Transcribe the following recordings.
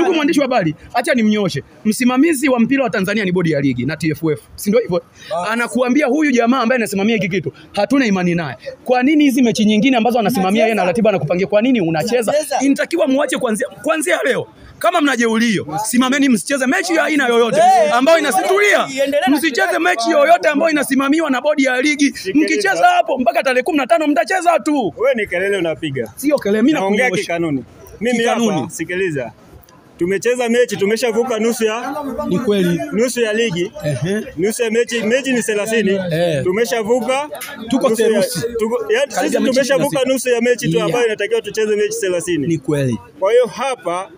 Ndugu mwandishi wa habari, acha nimnyoshe. Msimamizi wa mpira wa Tanzania ni bodi ya ligi na TFF. Si ndio hivyo? Anakuambia huyu jamaa ambaye anasimamia hiki kitu, hatuna imani naye. Kwa nini hizi mechi nyingine ambazo anasimamia yeye na ratiba anakupangia, kwa nini unacheza? Inatakiwa muache kuanzia leo. Kama mnajeulio, simameni msicheze mechi ya aina yoyote ambayo inasitulia. Msicheze mechi yoyote ambayo inasimamiwa na bodi ya ligi. Mkicheza hapo mpaka tarehe 15 mtacheza tu. Wewe ni kelele unapiga. Sio kelele, mimi naongea kikanuni. Mimi hapa sikiliza. Tumecheza mechi, tumeshavuka nusu ya ni kweli nusu ya ligi. Nusu ya mechi ni 30. Tumeshavuka tuko theluthi. Yaani tumeshavuka nusu ya mechi tu ambayo inatakiwa tucheze mechi 30. Ni kweli. Kwa hiyo hapa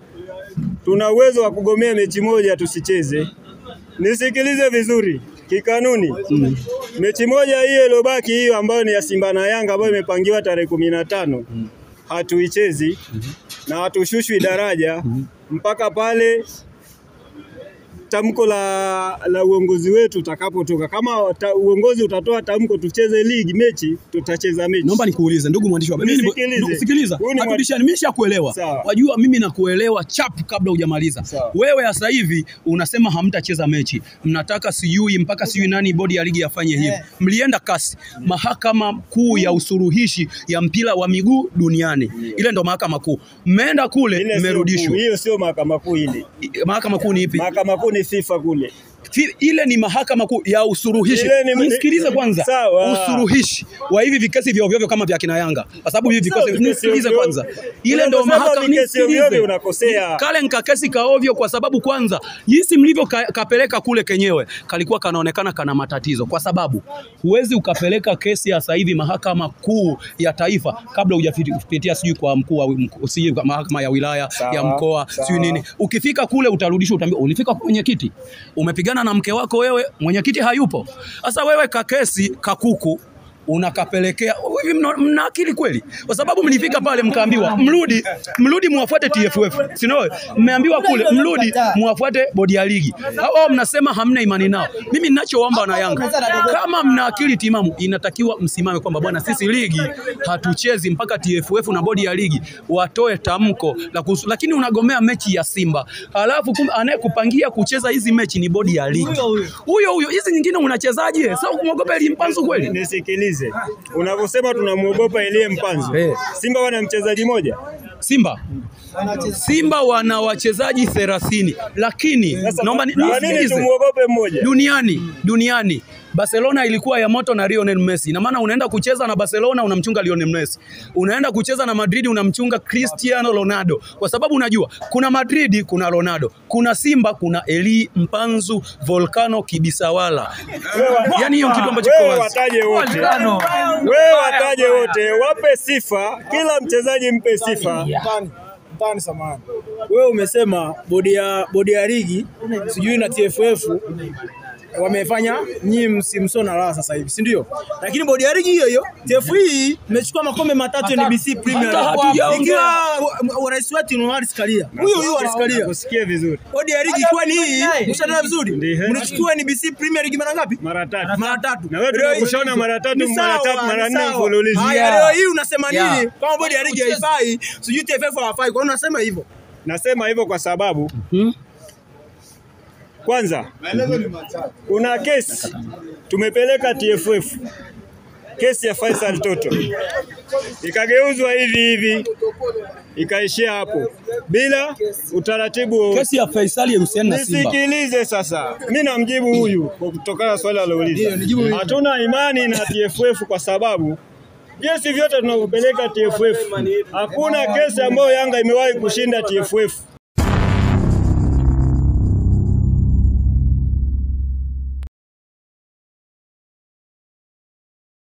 tuna uwezo wa kugomea mechi moja tusicheze. Nisikilize vizuri kikanuni. Mechi moja hiyo iliyobaki hiyo ambayo ni ya Simba na Yanga ambayo imepangiwa tarehe 15 hatuichezi na hatushushwi daraja mpaka pale tamko la uongozi wetu utakapotoka. Kama uongozi utatoa tamko tucheze ligi mechi, tutacheza mechi. Naomba nikuulize ndugu mwandishi wa habari. Mimi sikiliza. Hatubishani, mimi nishakuelewa. Wajua mimi nakuelewa chap kabla hujamaliza. Wewe sasa hivi unasema hamtacheza mechi. Mnataka sijui mpaka sijui nani bodi ya ligi afanye hivi. Mlienda kasi. Mahakama kuu ya usuluhishi ya mpira wa miguu duniani. Ile ndo mahakama kuu. Mmeenda kule mmerudishwa. Hiyo sio mahakama kuu ile. Mahakama kuu ni ipi? Mahakama kuu ni FIFA kule. Ile ni mahakama kuu ya usuluhishi. Nisikilize kwanza. Usuluhishi wa hivi vikesi vya ovyo kama vya kina Yanga. Kwa sababu hivi vikesi nisikilize kwanza. Ile ndio mahakama nisikilize. Unakosea. Kale nkakesi ka ovyo kwa sababu kwanza jinsi mlivyo kapeleka kule kenyewe kalikuwa kanaonekana kana matatizo kwa sababu huwezi ukapeleka kesi ya sasa hivi mahakama kuu ya taifa kabla hujapitia sijui kwa mkuu wa sijui kwa mahakama ya wilaya ya mkoa sijui nini. Ukifika kule utarudishwa utaambiwa ulifika kwa mwenyekiti. Umepigana na mke wako wewe, mwenyekiti hayupo. Sasa wewe kakesi kakuku unakapelekea hivi, mna akili kweli? Kwa sababu mlifika pale mkaambiwa mrudi muwafuate TFF. Si ndio? Mmeambiwa kule mrudi muwafuate bodi ya ligi. Hao mnasema hamna imani nao. Mimi ninachoomba na Yanga, kama mna akili timamu inatakiwa msimame kwamba bwana sisi ligi hatuchezi mpaka TFF na bodi ya ligi watoe tamko la kuhusu. Lakini unagomea mechi ya Simba. Halafu anayekupangia kucheza hizi mechi ni bodi ya ligi. Huyo hizi nyingine unachezaje? Sasa kumwogopa Elie Mpanzu kweli? Nisikilize. Unavyosema tunamuogopa Elie Mpanzu. Simba wana mchezaji moja. Simba wana wachezaji 30 lakini naomba nini tumuogope mmoja? Duniani Barcelona ilikuwa ya moto na Lionel Messi. Na maana unaenda kucheza na Barcelona unamchunga Lionel Messi. Unaenda kucheza na Madrid unamchunga Cristiano Ronaldo. Kwa sababu unajua kuna Madrid kuna Ronaldo, kuna Simba kuna Elie Mpanzu, Volcano Kibisawala. Yaani hiyo kitu ambacho kwa wazi. Wewe wataje wote, wape sifa, kila mchezaji mpe sifa. Tani samani. Wewe umesema bodi ya ligi sijui na TFF wamefanya nyinyi msimsona la sasa hivi, si ndio? Lakini bodi ya ligi hiyo TFF hii imechukua makombe 3 NBC Premier League. Ikiwa rais wetu ni Wallace Karia. Huyo Wallace Karia. Usikie vizuri. Bodi ya ligi kwa ni hii, mshana vizuri. Mnachukua NBC Premier League mara ngapi? Mara 3. Mara 3. Na wewe tunakushona mara 3, mara 4 mfululizo. Leo hii unasema nini? Kama bodi ya ligi haifai, sijui TFF hawafai. Kwa nini unasema hivyo? Nasema hivyo kwa sababu kwanza kuna kesi tumepeleka TFF, kesi ya Faisal Toto ikageuzwa hivi ikaishia hapo bila utaratibu. Kesi ya Faisal inahusiana na Simba. Nisikilize sasa, mimi namjibu huyu kutokana na swali alilouliza. Hatuna imani na TFF kwa sababu kesi vyote tunapeleka TFF. Hakuna kesi ambayo Yanga imewahi kushinda TFF.